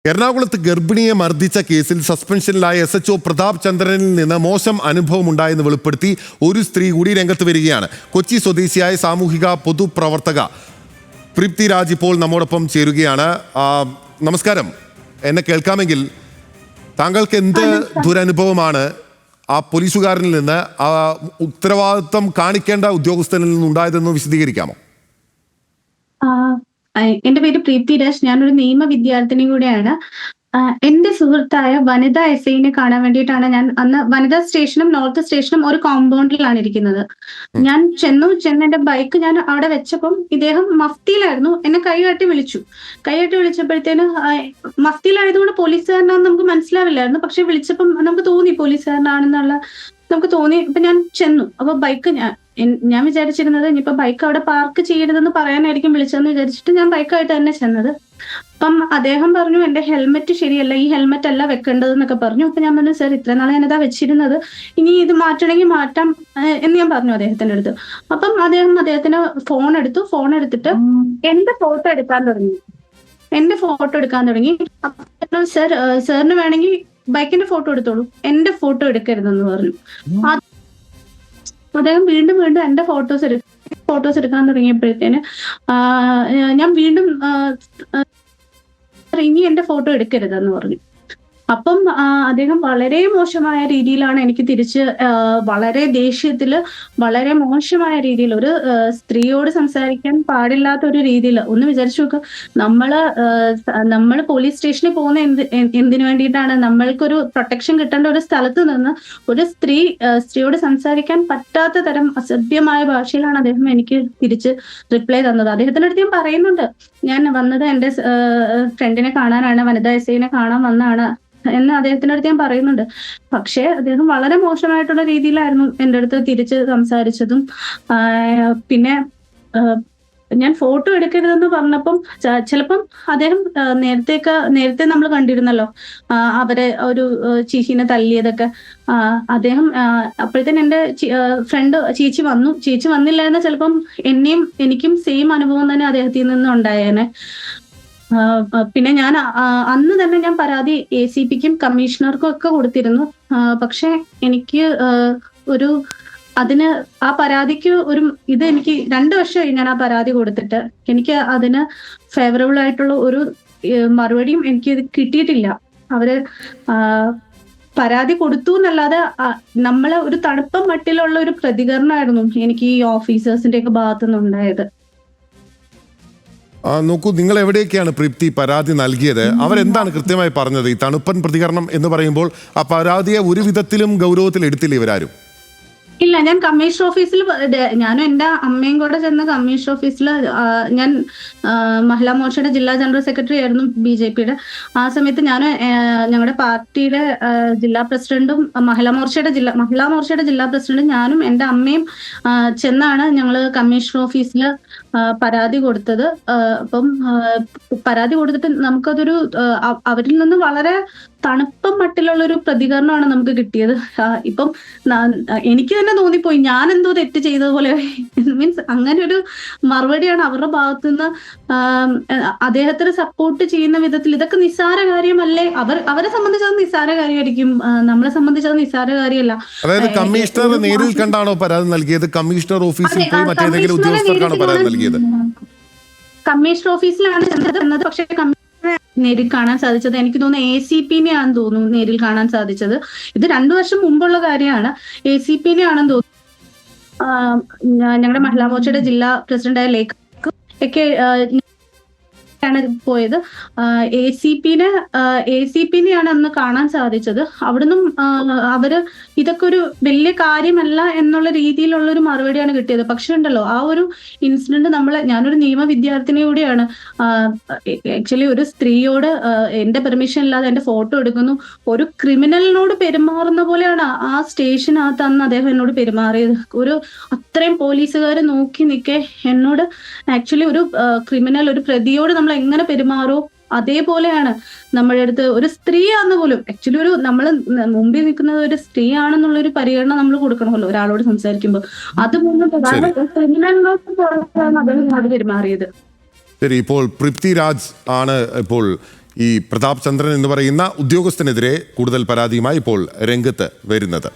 എറണാകുളത്ത് ഗർഭിണിയെ മർദ്ദിച്ച കേസിൽ സസ്പെൻഷനിലായ SHO പ്രതാപ് ചന്ദ്രനിൽ നിന്ന് മോശം അനുഭവം ഉണ്ടായെന്ന് വെളിപ്പെടുത്തി ഒരു സ്ത്രീ കൂടി രംഗത്ത് വരികയാണ്. കൊച്ചി സ്വദേശിയായ സാമൂഹിക പൊതുപ്രവർത്തക പ്രീപ്തി രാജ് ഇപ്പോൾ നമ്മോടൊപ്പം ചേരുകയാണ്. നമസ്കാരം, എന്നെ കേൾക്കാമെങ്കിൽ താങ്കൾക്ക് എന്ത് ദുരനുഭവമാണ് ആ പോലീസുകാരനിൽ നിന്ന്, ഉത്തരവാദിത്വം കാണിക്കേണ്ട ഉദ്യോഗസ്ഥനിൽ നിന്നുണ്ടായതെന്ന് വിശദീകരിക്കാമോ? എന്റെ പേര് പ്രീപ്തി രാജ്. ഞാനൊരു നിയമ വിദ്യാർത്ഥിനി കൂടെയാണ്. എന്റെ സുഹൃത്തായ വനിതാ SIനെ കാണാൻ വേണ്ടിയിട്ടാണ് ഞാൻ അന്ന് വനിതാ സ്റ്റേഷനും നോർത്ത് സ്റ്റേഷനും ഒരു കോമ്പൗണ്ടിലാണ് ഇരിക്കുന്നത്. ഞാൻ ചെന്ന് എന്റെ ബൈക്ക് ഞാൻ അവിടെ വെച്ചപ്പം ഇദ്ദേഹം മഫ്തിയിലായിരുന്നു. എന്നെ കൈകാട്ടി വിളിച്ചപ്പോഴത്തേന് മഫ്തിയിലായതുകൊണ്ട് പോലീസുകാരനാണെന്ന് നമുക്ക് മനസ്സിലാവില്ലായിരുന്നു. പക്ഷെ വിളിച്ചപ്പം നമുക്ക് തോന്നി പോലീസുകാരനാണെന്നുള്ള നമുക്ക് തോന്നി. അപ്പൊ ഞാൻ ചെന്നു. അപ്പൊ ബൈക്ക് ഞാൻ വിചാരിച്ചിരുന്നത് ഇനിയിപ്പോ ബൈക്ക് അവിടെ പാർക്ക് ചെയ്യരുതെന്ന് പറയാനായിരിക്കും വിളിച്ചതെന്ന് വിചാരിച്ചിട്ട് ഞാൻ ബൈക്കായിട്ട് തന്നെ ചെന്നത്. അപ്പം അദ്ദേഹം പറഞ്ഞു എന്റെ ഹെൽമെറ്റ് ശരിയല്ല, ഈ ഹെൽമെറ്റ് അല്ല വെക്കേണ്ടതെന്നൊക്കെ പറഞ്ഞു. അപ്പൊ ഞാൻ പറഞ്ഞു, സാർ ഇത്ര നാൾ ഞാനതാ വെച്ചിരുന്നത്, ഇനി ഇത് മാറ്റണമെങ്കിൽ മാറ്റാം എന്ന് ഞാൻ പറഞ്ഞു അദ്ദേഹത്തിന്റെ അടുത്ത്. അപ്പം അദ്ദേഹത്തിന് ഫോൺ എടുത്തിട്ട് എന്റെ ഫോട്ടോ എടുക്കാൻ തുടങ്ങി. അപ്പൊ സാറിന് വേണമെങ്കിൽ ബൈക്കിന്റെ ഫോട്ടോ എടുത്തോളൂ, എന്റെ ഫോട്ടോ എടുക്കരുതെന്ന് പറഞ്ഞു. അദ്ദേഹം വീണ്ടും എന്റെ ഫോട്ടോസ് എടുക്കാൻ തുടങ്ങിയപ്പോഴത്തേന് ഞാൻ വീണ്ടും ഇനി എന്റെ ഫോട്ടോ എടുക്കരുതെന്ന് പറഞ്ഞു. അപ്പം അദ്ദേഹം വളരെ മോശമായ രീതിയിലാണ് എനിക്ക് തിരിച്ച് വളരെ ദേഷ്യത്തില് വളരെ മോശമായ രീതിയിൽ ഒരു സ്ത്രീയോട് സംസാരിക്കാൻ പാടില്ലാത്ത ഒരു രീതിയിൽ ഒന്ന് വിചാരിച്ചു നോക്കുക. നമ്മള് പോലീസ് സ്റ്റേഷനിൽ പോകുന്ന എന്തിനു വേണ്ടിയിട്ടാണ്? നമ്മൾക്കൊരു പ്രൊട്ടക്ഷൻ കിട്ടേണ്ട ഒരു സ്ഥലത്ത് നിന്ന് ഒരു സ്ത്രീയോട് സംസാരിക്കാൻ പറ്റാത്ത തരം അസഭ്യമായ ഭാഷയിലാണ് അദ്ദേഹം എനിക്ക് തിരിച്ച് റിപ്ലൈ തന്നത്. അദ്ദേഹത്തിന്റെ അടുത്ത് ഞാൻ പറയുന്നുണ്ട്, ഞാൻ വന്നത് എന്റെ ഫ്രണ്ടിനെ കാണാനാണ്, വനിതാ SIനെ കാണാൻ വന്നാണ് എന്ന് അദ്ദേഹത്തിന്റെ അടുത്ത് ഞാൻ പറയുന്നുണ്ട്. പക്ഷെ അദ്ദേഹം വളരെ മോശമായിട്ടുള്ള രീതിയിലായിരുന്നു എൻ്റെ അടുത്ത് തിരിച്ച് സംസാരിച്ചതും. പിന്നെ ഞാൻ ഫോട്ടോ എടുക്കരുതെന്ന് പറഞ്ഞപ്പം ചിലപ്പം അദ്ദേഹം നേരത്തെ നമ്മൾ കണ്ടിരുന്നല്ലോ അവരെ ഒരു ചേച്ചീനെ തല്ലിയതൊക്കെ. അദ്ദേഹം അപ്പോഴത്തേന് എന്റെ ഫ്രണ്ട് ചേച്ചി വന്നില്ലായിരുന്ന ചിലപ്പം എനിക്കും സെയിം അനുഭവം തന്നെ അദ്ദേഹത്തിൽ നിന്നും ഉണ്ടായേനെ. പിന്നെ ഞാൻ അന്ന് തന്നെ ഞാൻ പരാതി ACPക്കും കമ്മീഷണർക്കും ഒക്കെ കൊടുത്തിരുന്നു. പക്ഷെ എനിക്ക് ആ പരാതിക്ക് എനിക്ക് 2 വർഷമായി ഞാൻ ആ പരാതി കൊടുത്തിട്ട്. എനിക്ക് അതിന് ഫേവറബിൾ ആയിട്ടുള്ള ഒരു മറുപടിയും എനിക്ക് കിട്ടിയിട്ടില്ല. അവര് പരാതി കൊടുത്തു എന്നല്ലാതെ നമ്മളെ ഒരു തണുപ്പം മട്ടിലുള്ള ഒരു പ്രതികരണമായിരുന്നു എനിക്ക് ഈ ഓഫീസേഴ്സിന്റെ ഒക്കെ ഭാഗത്തുനിന്ന് ഉണ്ടായത്. നോക്കൂ, നിങ്ങൾ എവിടെയൊക്കെയാണ് പ്രീപ്തി പരാതി നൽകിയത്? അവരെന്താണ് കൃത്യമായി പറഞ്ഞത്? ഈ തണുപ്പൻ പ്രതികരണം എന്ന് പറയുമ്പോൾ ആ പരാതിയെ ഒരു വിധത്തിലും ഗൗരവത്തിൽ എടുത്തില്ല ഇവരാരും? ഇല്ല, ഞാൻ കമ്മീഷണർ ഓഫീസിൽ, ഞാനും എന്റെ അമ്മയും കൂടെ ചെന്ന് കമ്മീഷണർ ഓഫീസിൽ, ഞാൻ മഹിളാ മോർച്ചയുടെ ജില്ലാ ജനറൽ സെക്രട്ടറി ആയിരുന്നു BJPയുടെ. ആ സമയത്ത് ഞാൻ ഞങ്ങളുടെ പാർട്ടിയുടെ ജില്ലാ പ്രസിഡന്റും മഹിളാ മോർച്ചയുടെ ജില്ലാ പ്രസിഡന്റും ഞാനും എന്റെ അമ്മയും ചെന്നാണ് ഞങ്ങൾ കമ്മീഷണർ ഓഫീസിൽ പരാതി കൊടുത്തത്. അപ്പം പരാതി കൊടുത്തിട്ട് നമുക്കതൊരു അവരിൽ നിന്ന് വളരെ തണുപ്പം മട്ടിലുള്ള ഒരു പ്രതികരണമാണ് നമുക്ക് കിട്ടിയത്. ഇപ്പം എനിക്ക് തന്നെ തോന്നിപ്പോയി ഞാൻ എന്തോ തെറ്റ് ചെയ്തതുപോലെ. മീൻസ് അങ്ങനെ ഒരു മറുപടിയാണ് അവരുടെ ഭാഗത്തുനിന്ന് അദ്ദേഹത്തിന് സപ്പോർട്ട് ചെയ്യുന്ന വിധത്തിൽ. ഇതൊക്കെ നിസ്സാര കാര്യമല്ലേ? അവരെ സംബന്ധിച്ച് അത് നിസ്സാര കാര്യമായിരിക്കും, നമ്മളെ സംബന്ധിച്ച് അത് നിസ്സാര കാര്യമല്ല. അതായത് കമ്മീഷണർ നേരിൽ കണ്ടാണോ പരാതി നൽകിയത്? കമ്മീഷണർ ഓഫീസിൽ പോയി മറ്റേതെങ്കിലും ഉദ്യോഗസ്ഥർക്കാണോ പരാതി നൽകിയത്? കമ്മീഷണർ ഓഫീസിലാണ് ചെന്നത്. പക്ഷേ നേരിൽ കാണാൻ സാധിച്ചത് എനിക്ക് തോന്നുന്നു ACPനെ ആണെന്ന് തോന്നുന്നു നേരിൽ കാണാൻ സാധിച്ചത്. ഇത് 2 വർഷം മുമ്പുള്ള കാര്യമാണ്. ACPനെ ആണെന്ന് തോന്നുന്നു. ഞങ്ങളുടെ മഹിളാ മോർച്ചയുടെ ജില്ലാ പ്രസിഡന്റായ ലേഖ ഒക്കെ ആണ് പോയത്. ACPനെയാണ് അന്ന് കാണാൻ സാധിച്ചത്. അവിടുന്ന് അവര് ഇതൊക്കെ ഒരു വലിയ കാര്യമല്ല എന്നുള്ള രീതിയിലുള്ള ഒരു മറുപടിയാണ് കിട്ടിയത്. പക്ഷെ ഉണ്ടല്ലോ, ആ ഒരു ഇൻസിഡന്റ് ഞാനൊരു നിയമ വിദ്യാർത്ഥിനി കൂടിയാണ്. ആക്ച്വലി ഒരു സ്ത്രീയോട് എന്റെ പെർമിഷൻ ഇല്ലാതെ എന്റെ ഫോട്ടോ എടുക്കുന്നു, ഒരു ക്രിമിനലിനോട് പെരുമാറുന്ന പോലെയാണ് ആ സ്റ്റേഷനകത്ത് അന്ന് അദ്ദേഹം എന്നോട് പെരുമാറിയത്. അത്രയും പോലീസുകാർ നോക്കി നിൽക്കെ എന്നോട് ആക്ച്വലി ഒരു ക്രിമിനൽ, ഒരു പ്രതിയോട് നമ്മൾ എങ്ങനെ പെരുമാറോ അതേപോലെയാണ് നമ്മുടെ അടുത്ത്. ഒരു സ്ത്രീയാണെന്ന് പോലും, ആക്ച്വലി നമ്മൾ മുമ്പിൽ നിൽക്കുന്നത് ഒരു സ്ത്രീ ആണെന്നുള്ളൊരു പരിഗണന നമ്മൾ കൊടുക്കണമല്ലോ ഒരാളോട് സംസാരിക്കുമ്പോൾ. അതുപോലെ ക്രിമിനലിനോട് അദ്ദേഹം പെരുമാറിയത്. ശരി, ഇപ്പോൾ പ്രീപ്തി രാജ് ആണ് ഇപ്പോൾ ഈ പ്രതാപ് ചന്ദ്രൻ എന്ന് പറയുന്ന ഉദ്യോഗസ്ഥനെതിരെ കൂടുതൽ പരാതിയുമായി ഇപ്പോൾ രംഗത്ത് വരുന്നത്.